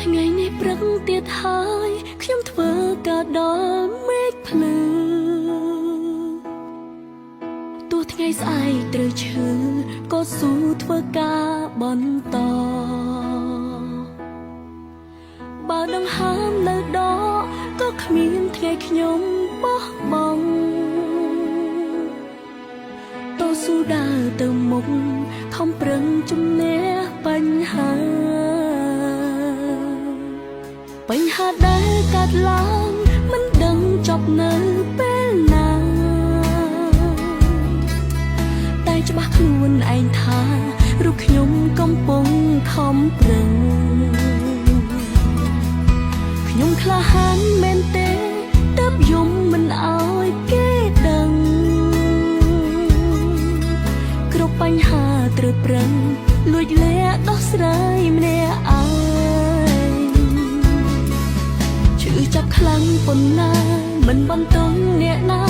ថ្ងៃនេះព្រឹកទៀតហើយខ្ញុំធ្វើក៏ដល់មេឃភ្លឺទោះថ្ងៃស្អែកត្រូវឈឺក៏ស៊ូធ្វើការបន្តបើដង្ហើមនៅដកក៏គ្មានថ្ងៃខ្ញុំបោះបង់តស៊ូដើរទៅមុខខំប្រឹងជំនះបញ្ហាដែលកើតឡើងមិនដឹងចប់នៅពេលណាតែច្បាស់ខ្លួនឯងថារូបខ្ញុំកំពុងខំប្រឹងខ្ញុំក្លាហានមែនទេទើបយំមិនអោយគេដឹងគ្រប់បញ្ហាត្រូវប្រឹងលួចលាក់ដោះស្រាយម្នាក់ឯងចាប់ខ្លាំងប៉ុណ្ណាមិនបន្តអ្នកណា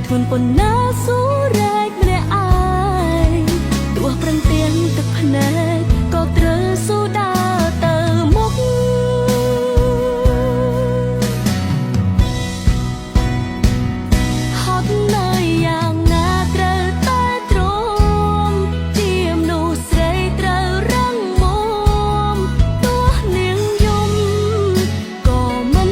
ធ្ងន់ប៉ុណ្ណាស៊ូរែកម្នាក់ឯងទោះប្រឹងទៀងទឹកភ្នែកក៏ត្រូវស៊ូដើរទៅមុខហត់នៅយ៉ាងណាត្រូវតែទ្រាំជាមនុស្សស្រីត្រូវរឹងមាំទោះនាងយំក៏មិន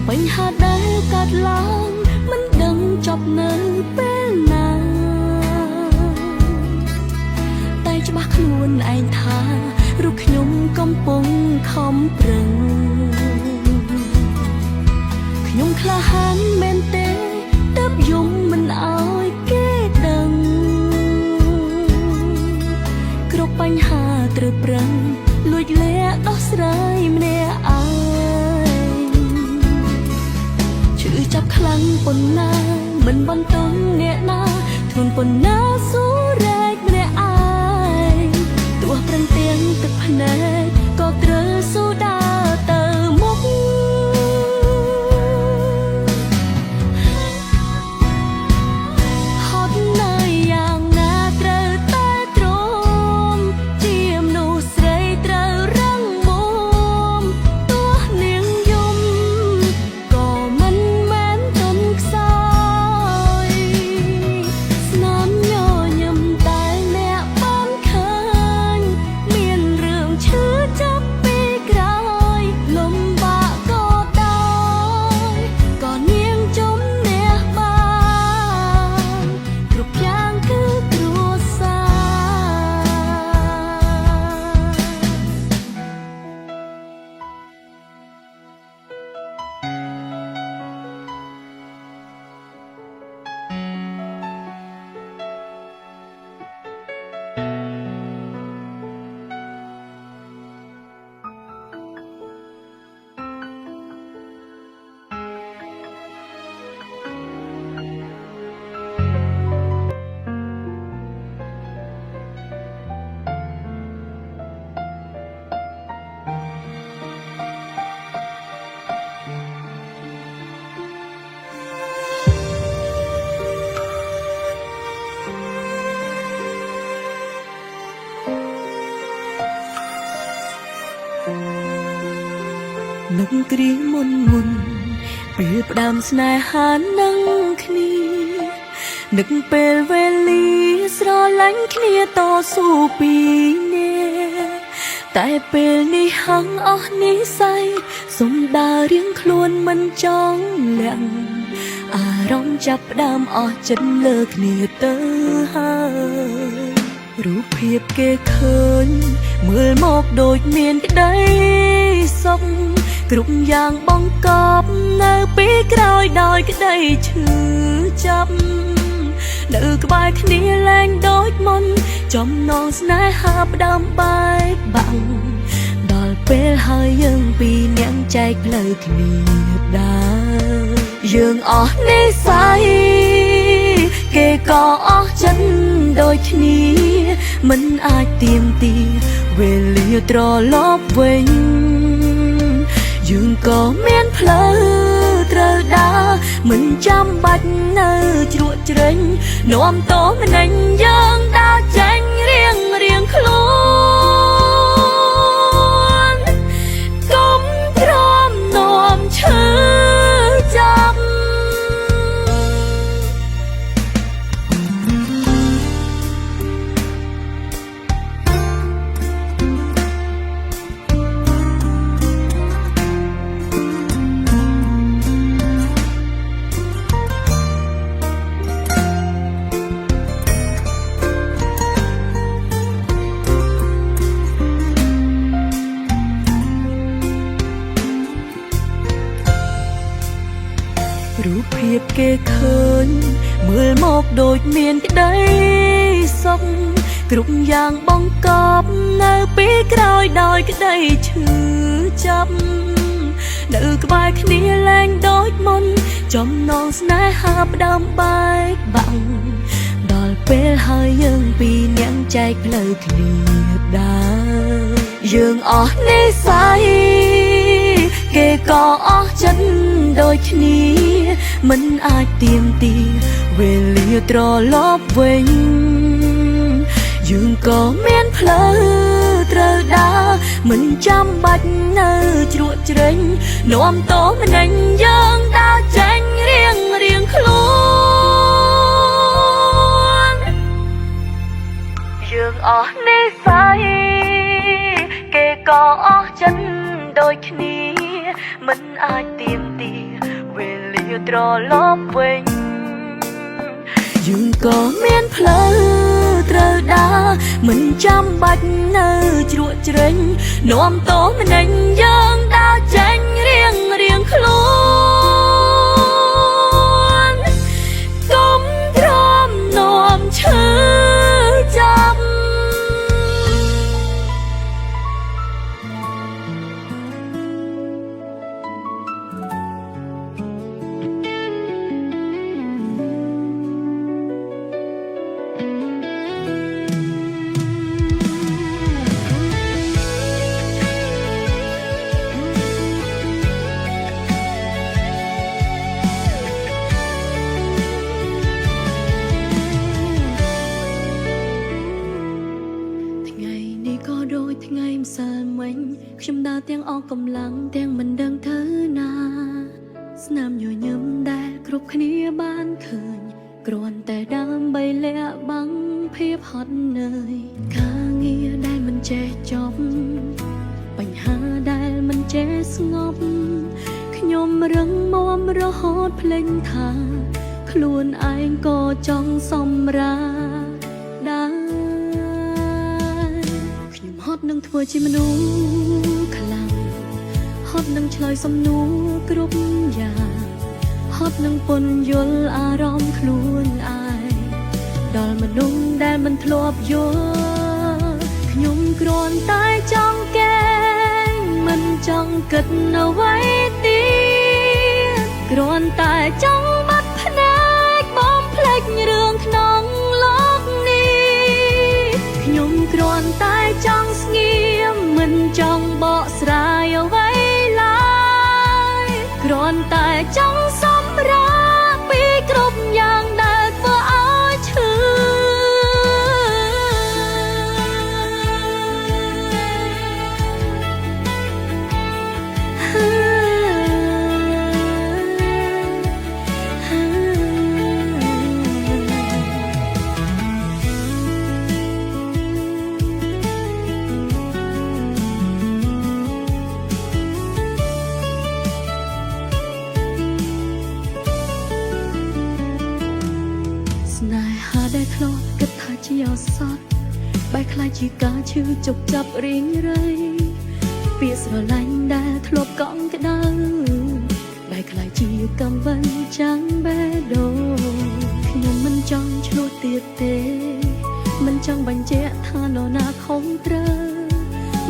បញ្ហាដែលកើតឡើងមិនដឹងចប់នៅពេលណាតែច្បាស់ខ្លួនឯងថារូបខ្ញុំកំពុងខំប្រឹងខ្ញុំក្លាហានមែនទេទើបយំមិនអោយគេដឹងគ្រប់បញ្ហាត្រូវប្រឹងលួចលាក់ដោះស្រាយម្នាក់ឯងចាប់ខ្លាំងប៉ុណ្ណាមិនបន្តអ្នកណាធ្ងន់ប៉ុណ្ណាស៊ូរែកម្នាក់ឯងទោះប្រឹងទៀងទឹកភ្នែកក៏ត្រូវស៊ូដើរទៅមុខហត់នៅយ៉ាងណាត្រូវតែទ្រាំជាមនុស្សស្រីត្រូវរឹងមាំទោះនាងយំក៏មិនខ្សោយស្នាមញញឹមតែអ្នកបានឃើញមានរឿងឈឺចាប់ពីក្រោយលំបាកក៏ដោយក៏នាងជំនះបានគ្រប់យ៉ាងគឺគ្រួសារនឹងគ្រាមុនពេលផ្ដើមស្នេហានឹងគ្នានឹកពេលវេលាស្រឡាញ់គ្នាតស៊ូពីនេះតែពេលនេះហឹងអស់និស្ស័យសុំដើររៀងខ្លួនមិនចង់លាក់អា រម្មណ៍ចាប់ផ្ដើមអស់ចិត្តលើគ្នាទៅហើយរូបភាពគេឃើញមើលមកដូចមានក្តីសុខគ្រប់យ៉ាងបង្កប់នៅពីក្រោយដោយក្តីឈឺចាប់នៅក្បែរគ្នាលែងដូចមុនចំណងស្នេហាផ្ដើមបែកបាក់ដល់ពេលហើយយើងពីរនាក់ចែកផ្លូវគ្នាដើរយើងអស់និស្ស័យគេក៏អស់ចិត្តដូចគ្នាមិនអាចទៀមទីវេលាត្រឡប់វិញយើងក៏មានផ្លូវត្រូវដើរមិនចាំបាច់នៅជ្រក់ជ្រែងនាំតម្នេញយើងដើរចេញរៀងខ្លួនកុំទ្រាំនាំឈឺចាប់រូបភាពគេឃើញមើលមកដូចមានក្តីសុខគ្រប់យ៉ាងបង្កប់នៅពីក្រោយដោយក្តីឈឺចាប់នៅក្បែរគ្នាលែងដូចមុនចំណងស្នេហាផ្ដើមបែកបាក់ដល់ពេលហើយយើងពីរនាក់ចែកផ្លូវគ្នាដើរយើងអស់និស្ស័យគេក៏អស់ចិត្តដូចគ្នាមិនអាចទៀមទីវេលាត្រឡប់វិញយើងក៏មានផ្លូវត្រូវដើរមិនចាំបាច់នៅជ្រក់ជ្រែងនាំតម្នេញយើងដើរចេញរៀងខ្លួនយើងអស់និស្ស័យគេក៏អស់ចិត្តដូចគ្នាមិនអាចទៀមទីវេលាត្រឡប់វិញយើងក៏មានផ្លូវត្រូវដើរមិនចាំបាច់នៅជ្រក់ជ្រែងនាំតម្នេញយើងដើរចេញរៀងខ្លួនកុំទ្រាំនាំឈឺចាប់ ថ្ងៃម្សិលមិញខ្ញុំដើរទាំងអស់កម្លាំងទាំងមិនដឹងទៅណាស្នាមញញឹមដែលគ្រប់គ្នាបានឃើញគ្រាន់តែដើម្បីលាក់បាំងភាពហត់នឿយការងារដែលមិនចេះចប់បញ្ហាដែលមិនចេះស្ងប់ខ្ញុំរឹងមាំរហូតភ្លេចថាខ្លួនឯងក៏ចង់សម្រាដែរហត់នឹងធ្វើជាមនុស្សខ្លាំងហត់នឹងឆ្លើយសំណួរគ្រប់យ៉ាងហត់នឹងពន្យល់អារម្មណ៍ខ្លួនឯងដល់មនុស្សដែលមិនធ្លាប់យល់ខ្ញុំគ្រាន់តែចង់កែងមិនចង់គិតអ្វីទៀតគ្រាន់តែចង់បាត់ភ្នែកបំភ្លេចរឿងក្នុងលោកនេះខ្ញុំគ្រាន់តែចង់ស្ងៀមមិនចង់បកស្រាយអ្វីឡើយគ្រាន់តែចង់សម្រាកពីគ្រប់យ៉ាងដែលធ្វើឲ្យឈឺ ស្នេហាដែលធ្លាប់គិតថាជាអសត់បែរខ្លាយជាការឈឺជប់ចាប់រៀងរៃពាក្យស្រឡាញ់ដែលធ្លាប់កង់ក្ដៅបែរខ្លាយជាកំបញ្ចាំងបេះដូងខ្ញុំមិនចង់ឆ្លោះទៀតទេមិនចង់បញ្ជាក់ថានរណាខុសត្រូវ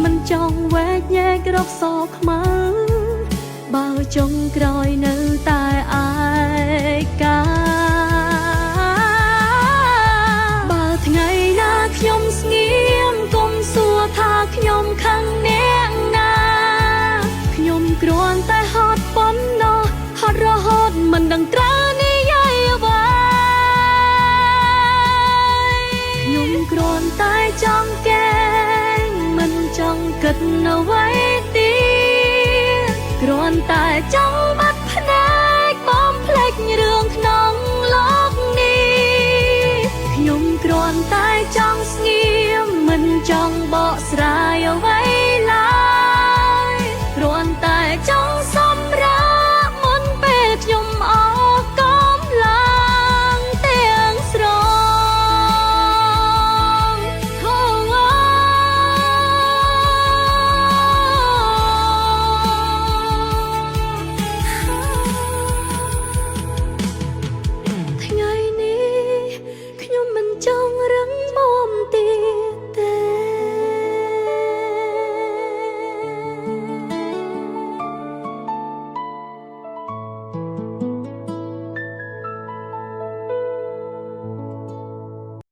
មិនចង់វែកញែករកសខ្មៅបើចុងក្រោយនៅតែឯកាបើថ្ងៃណាខ្ញុំស្ងៀមកុំសួរថាខ្ញុំខឹងអ្នកណាខ្ញុំគ្រាន់តែហត់ប៉ុណ្ណោះហត់រហូតមិនដឹងត្រូវនិយាយអ្វីខ្ញុំគ្រាន់តែចង់កែងមិនចង់គិតអ្វីទៀតគ្រាន់តែចង់បាត់ភ្នែកបំភ្លេចរឿងក្នុងលោកនេះខ្ញុំគ្រាន់តែចង់ស្ងៀមមិនចង់បកស្រា